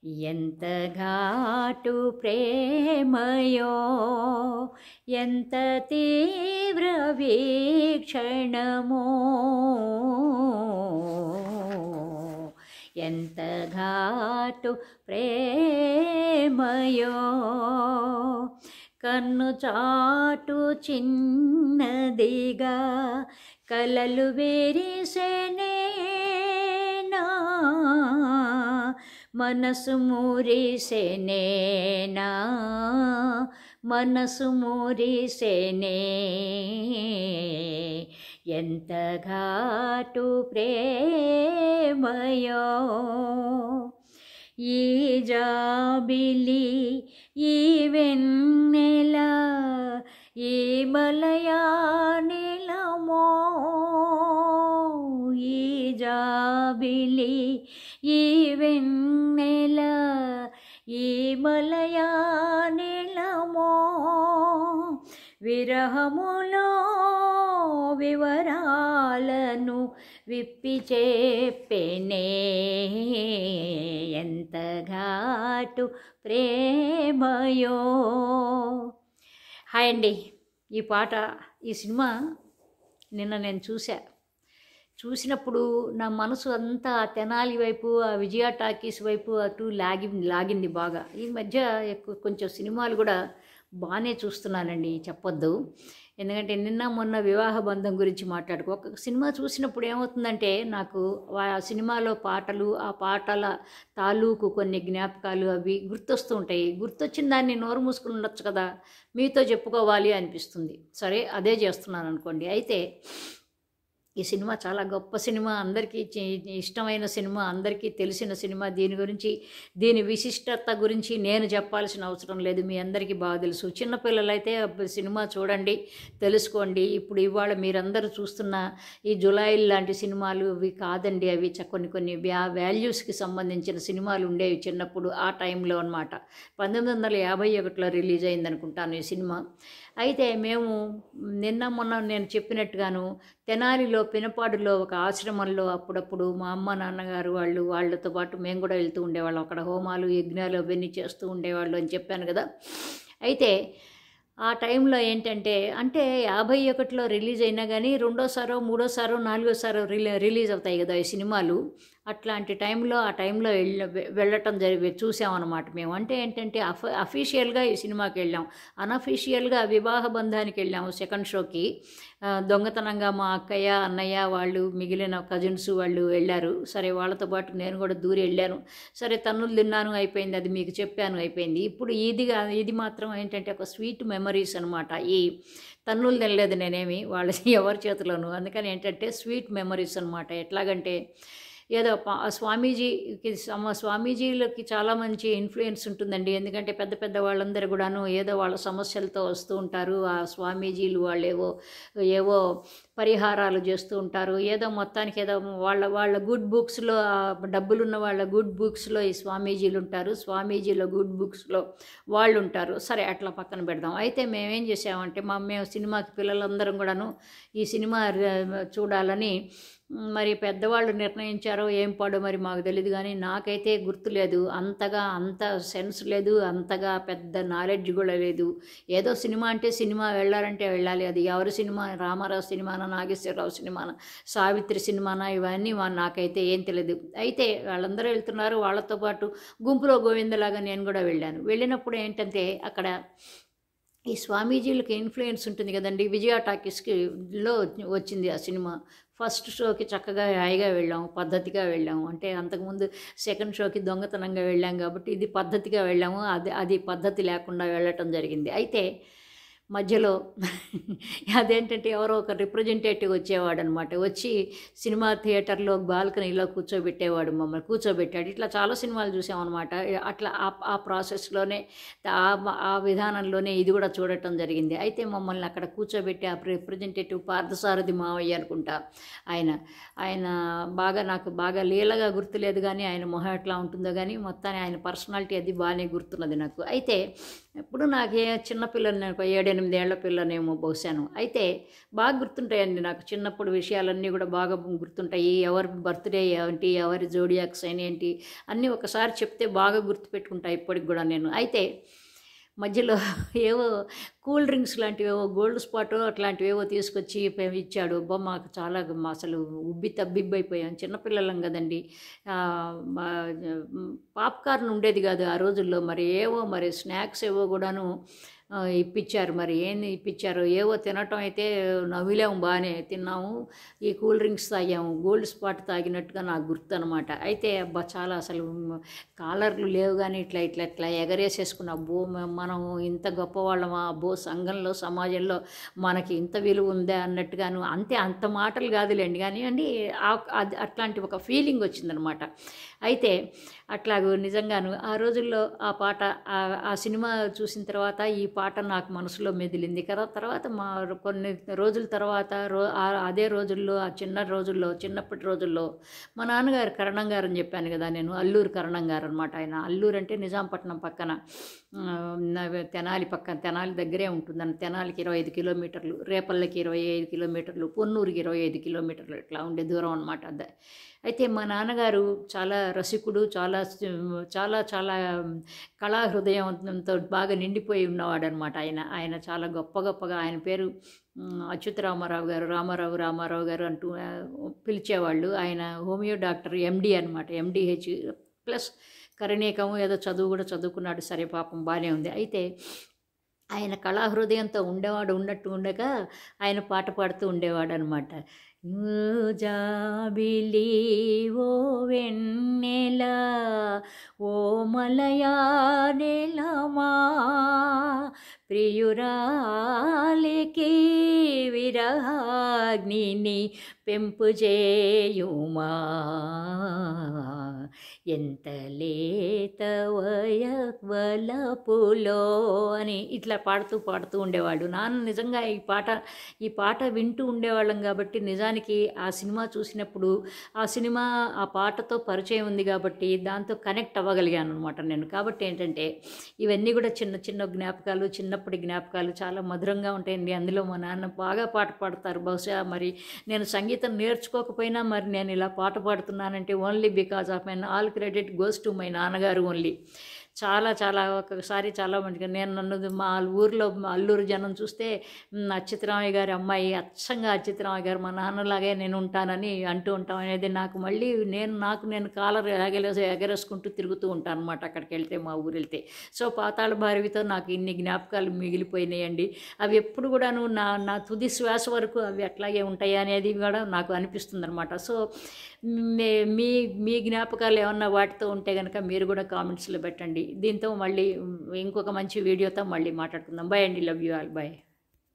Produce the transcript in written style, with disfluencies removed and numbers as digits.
ఎంత ఘాటు ప్రేమయో ఎంత తీవ్ర వీక్షణమో ఎంత ఘాటు ప్రేమయో కన్ను చాటు చిన్నదిగా కలలు విరిసెనేనా మనసు మురిసెనేనా మనసు మురిసెనే ఎంత ఘాటు ప్రేమయో ఈ జాబిలి ఈ వెన్నెల ఈ మలయానిలమో ఈ జాబిలి ఈ వెన్నెల ఈ మలయానిలమో విరహములో వివరాలను విప్పి చెప్పెనే ఎంత ఘాటు ప్రేమయో. హాయ్ అండి, ఈ పాట ఈ సినిమా నిన్న నేను చూసినప్పుడు నా మనసు అంతా తెనాలి వైపు ఆ విజయ టాకీస్ వైపు అటు లాగింది బాగా. ఈ మధ్య కొంచెం సినిమాలు కూడా బాగానే చూస్తున్నానండి, చెప్పొద్దు. ఎందుకంటే నిన్న మొన్న వివాహ బంధం గురించి ఒక సినిమా చూసినప్పుడు ఏమవుతుందంటే నాకు ఆ సినిమాలో పాటలు, ఆ పాటల తాలూకు కొన్ని జ్ఞాపకాలు అవి గుర్తొస్తూ ఉంటాయి. గుర్తొచ్చిన దాన్ని నోరు మూసుకుని ఉండొచ్చు కదా, మీతో చెప్పుకోవాలి అనిపిస్తుంది. సరే, అదే చేస్తున్నాను అనుకోండి. అయితే ఈ సినిమా చాలా గొప్ప సినిమా, అందరికీ ఇష్టమైన సినిమా, అందరికీ తెలిసిన సినిమా. దీని విశిష్టత గురించి నేను చెప్పాల్సిన అవసరం లేదు, మీ అందరికీ బాగా తెలుసు. చిన్నపిల్లలైతే సినిమా చూడండి, తెలుసుకోండి. ఇవాళ మీరందరూ చూస్తున్న ఈ జులాయిల్ లాంటి సినిమాలు అవి కాదండి, అవి కొన్ని వాల్యూస్కి సంబంధించిన సినిమాలు ఉండేవి చిన్నప్పుడు, ఆ టైంలో అనమాట. 1951లో రిలీజ్ అయిందనుకుంటాను ఈ సినిమా. అయితే మేము నిన్న మొన్న నేను చెప్పినట్టుగాను తెనాలిలో పినపాడులో ఒక ఆశ్రమంలో అప్పుడప్పుడు మా అమ్మ నాన్నగారు వాళ్ళతో పాటు మేము కూడా వెళ్తూ ఉండేవాళ్ళం. అక్కడ హోమాలు యజ్ఞాలు అవన్నీ చేస్తూ ఉండేవాళ్ళు అని చెప్పాను కదా. అయితే ఆ టైంలో ఏంటంటే, అంటే 51లో రిలీజ్ అయినా కానీ రెండోసారో మూడోసారో నాలుగోసారో రిలీజ్ అవుతాయి కదా ఈ సినిమాలు. అట్లాంటి టైంలో వెళ్ళటం చూసామన్నమాట మేము. అంటే ఏంటంటే అఫీషియల్గా ఈ సినిమాకి వెళ్ళాం, అనఫీషియల్గా వివాహ బంధానికి వెళ్ళాము సెకండ్ షోకి. దొంగతనంగా మా అక్కయ్య అన్నయ్య వాళ్ళు మిగిలిన కజిన్స్ వాళ్ళు వెళ్ళారు. సరే, వాళ్ళతో పాటు నేను కూడా దూరి వెళ్ళాను. సరే, తన్నులు తిన్నాను, అయిపోయింది. అది మీకు చెప్పాను, అయిపోయింది. ఇప్పుడు ఇది మాత్రం ఏంటంటే ఒక స్వీట్ మెమరీస్ అనమాట. ఈ తన్నులు తినలేదు నేనేమి వాళ్ళ ఎవరి చేతిలోనూ. అందుకని ఏంటంటే స్వీట్ మెమరీస్ అనమాట. ఎట్లాగంటే ఏదో స్వామీజీలకి చాలా మంచి ఇన్ఫ్లుయెన్స్ ఉంటుందండి. ఎందుకంటే పెద్ద పెద్ద వాళ్ళందరూ కూడాను ఏదో వాళ్ళ సమస్యలతో వస్తూ ఉంటారు. ఆ స్వామీజీలు వాళ్ళు ఏవో పరిహారాలు చేస్తూ ఉంటారు. ఏదో మొత్తానికి ఏదో వాళ్ళ గుడ్ బుక్స్లో, డబ్బులున్న వాళ్ళ గుడ్ బుక్స్లో ఈ స్వామీజీలు ఉంటారు, స్వామీజీలో గుడ్ బుక్స్లో వాళ్ళు ఉంటారు. సరే, అట్లా పక్కన పెడదాం. అయితే మేమేం చేసామంటే మేము సినిమాకి పిల్లలందరం కూడాను ఈ సినిమా చూడాలని మరి పెద్దవాళ్ళు నిర్ణయించారో ఏం పాడో మరి మాకు తెలియదు, కానీ నాకైతే గుర్తులేదు. అంత సెన్స్ లేదు, అంతగా పెద్ద నాలెడ్జ్ కూడా లేదు. ఏదో సినిమా అంటే సినిమా, వెళ్ళాలంటే వెళ్ళాలి. అది ఎవరి సినిమా, రామారావు సినిమానా, నాగేశ్వరరావు సినిమానా, సావిత్రి సినిమానా, ఇవన్నీ నాకైతే ఏం తెలియదు. అయితే వాళ్ళందరూ వెళ్తున్నారు, వాళ్ళతో పాటు గుంపులో గోవిందలాగా నేను కూడా వెళ్ళినప్పుడు ఏంటంటే అక్కడ ఈ స్వామీజీలకి ఇన్ఫ్లుయెన్స్ ఉంటుంది కదండి. విజయ టాకీస్లో వచ్చింది ఆ సినిమా. ఫస్ట్ షోకి చక్కగా హాయిగా వెళ్ళాము, పద్ధతిగా వెళ్ళాము. అంటే అంతకుముందు సెకండ్ షోకి దొంగతనంగా వెళ్ళాం కాబట్టి ఇది పద్ధతిగా వెళ్ళాము. అది పద్ధతి లేకుండా వెళ్ళటం జరిగింది. అయితే మధ్యలో అదేంటంటే ఎవరో ఒక రిప్రజెంటేటివ్ వచ్చేవాడు అనమాట. వచ్చి సినిమా థియేటర్లో బాల్కనీలో కూర్చోబెట్టాడు. ఇట్లా చాలా సినిమాలు చూసామన్నమాట. అట్లా ఆ ప్రాసెస్లోనే ఆ విధానంలోనే ఇది కూడా చూడటం జరిగింది. అయితే మమ్మల్ని అక్కడ కూర్చోబెట్టి ఆ రిప్రజెంటేటివ్ పార్థసారథి మావయ్య అనుకుంటా ఆయన నాకు బాగా లీలగా గుర్తులేదు, కానీ ఆయన మొహం ఎట్లా ఉంటుందో కానీ మొత్తాన్ని ఆయన పర్సనాలిటీ అది బాగానే గుర్తున్నది నాకు. అయితే ఇప్పుడు నాకు చిన్నపిల్లలు, నాకు 7-8 8 ఏళ్ల పిల్లనేమో బహుశాను. అయితే బాగా గుర్తుంటాయండి నాకు చిన్నప్పుడు విషయాలన్నీ కూడా బాగా గుర్తుంటాయి. ఎవరి బర్త్‌డే ఏంటి, ఎవరి జోడియాక్ సైన్ ఏంటి అన్నీ ఒకసారి చెప్తే బాగా గుర్తుపెట్టుకుంటా ఇప్పటికి కూడా నేను. అయితే మధ్యలో ఏవో కూల్ డ్రింక్స్ లాంటివేవో గోల్డ్ స్పాటో అట్లాంటివేవో తీసుకొచ్చి ఇచ్చాడు. అబ్బా! మాకు చాలా అసలు ఉబ్బి తబ్బిబ్బైపోయాం. చిన్నపిల్లలం గదండీ! మా పాప్‌కార్న్ ఉండేది గాదు ఆ రోజుల్లో. మరి ఏవో మరి స్నాక్స్ ఏవో గూడాను ఇప్పిచ్చారు. మరి ఏంది ఇప్పిచ్చారో ఏవో తినటం అయితే నమిలాము బానే. తిన్నాము. ఈ కూల్ డ్రింక్స్ తాగాము. గోల్డ్ స్పాట్ తాగినట్టుగా నాకు గుర్తనమాట. అయితే అబ్బా! చాలా అసలు కాలర్లు లేవు గానీ ఇట్లా ఎగరేసేసుకున్న అబ్బో! మనం ఇంత గొప్పవాళ్ళమా? అబ్బో! సంఘంలో, సమాజంలో మనకి ఇంత విలువ ఉందా అన్నట్టుగాను అంతే అంత మాటలు కాదులేండి గానీయండి. అది అట్లాంటి ఒక ఫీలింగ్ వచ్చిందనమాట. అయితే అట్లాగూ నిజంగాను ఆ రోజుల్లో ఆ పాట ఆ సినిమా చూసిన తర్వాత ఈ పాట నాకు మనసులో మెదిలింది కదా. తర్వాత కొన్ని రోజుల తర్వాత అదే రోజుల్లో ఆ చిన్నప్పటి రోజుల్లో మా నాన్నగారు కరణం గారు అని చెప్పాను కదా నేను. అల్లూరు కరణం గారు అనమాట ఆయన. అల్లూరు అంటే నిజాంపట్నం పక్కన, తెనాలి దగ్గరే ఉంటుందని. తెనాలికి 25 కిలోమీటర్లు, రేపల్లకి 25 కిలోమీటర్లు, పొన్నూరుకి 25 కిలోమీటర్లు ఇట్లా ఉండే దూరం అనమాట. అయితే మా నాన్నగారు చాలా రసికుడు, చాలా చాలా కళా హృదయంతో బాగా నిండిపోయి ఉన్నవాడనమాట ఆయన చాలా గొప్పగా ఆయన పేరు అచ్యుత రామారావు గారు అంటూ పిలిచేవాళ్ళు. ఆయన హోమియో డాక్టర్, ఎండి అనమాట. ఎండిహెచ్ ప్లస్ కరణీకము ఏదో చదువు కూడా చదువుకున్నాడు. సరే పాపం బాగానే ఉంది. అయితే ఆయన కళా హృదయంతో ఉన్నట్టు ఉండగా ఆయన పాట పాడుతూ ఉండేవాడనమాట. జాబిలి ఓ వెన్నెల ఓ మలయా నెలమా ప్రియురాలికి విరహాగ్నిని పెంపు చేయుమా ఎంత లేత వలపులో అని ఇట్లా పాడుతూ ఉండేవాడు నాన్న. నిజంగా ఈ పాట వింటూ ఉండేవాళ్ళం కాబట్టి నిజానికి ఆ సినిమా చూసినప్పుడు ఆ పాటతో పరిచయం ఉంది కాబట్టి దాంతో కనెక్ట్ అవ్వగలిగాను అనమాట నేను. కాబట్టి ఏంటంటే ఇవన్నీ కూడా చిన్న జ్ఞాపకాలు, చిన్నప్పటి జ్ఞాపకాలు చాలా మధురంగా ఉంటాయండి. అందులో మా నాన్న బాగా పాట పాడతారు. బహుశా మరి నేను సంగీతం నేర్చుకోకపోయినా మరి నేను ఇలా పాట పాడుతున్నానంటే only because of all credit goes to my నాన్నగారు ఓన్లీ. చాలా ఒక్కొక్కసారి చాలా మంచిగా నన్ను మా ఊర్లో అల్లూరు జనం చూస్తే అచ్యుతరామయ్య గారి అమ్మాయి, అచ్చంగా అచ్యుతరామయ్య గారు మా నాన్నలాగే నేను ఉంటానని అంటూ ఉంటాం అనేది నాకు మళ్ళీ నేను కాలర్ ఎగరేసుకుంటూ తిరుగుతూ ఉంటాను అనమాట అక్కడికి వెళ్తే, మా ఊరు వెళ్తే. సో పాతాళ భైరవితో నాకు ఇన్ని జ్ఞాపకాలు మిగిలిపోయినాయండి. అవి ఎప్పుడు కూడాను నా తుది శ్వాస వరకు అవి అట్లాగే ఉంటాయి అనేది కూడా నాకు అనిపిస్తుంది అనమాట. సో మీ జ్ఞాపకాలు ఏమన్నా వాటితో ఉంటే కనుక మీరు కూడా కామెంట్స్లో పెట్టండి. దీంతో మళ్ళీ ఇంకొక మంచి వీడియోతో మళ్ళీ మాట్లాడుకుందాం. బాయ్ అండి. Love you all. బాయ్.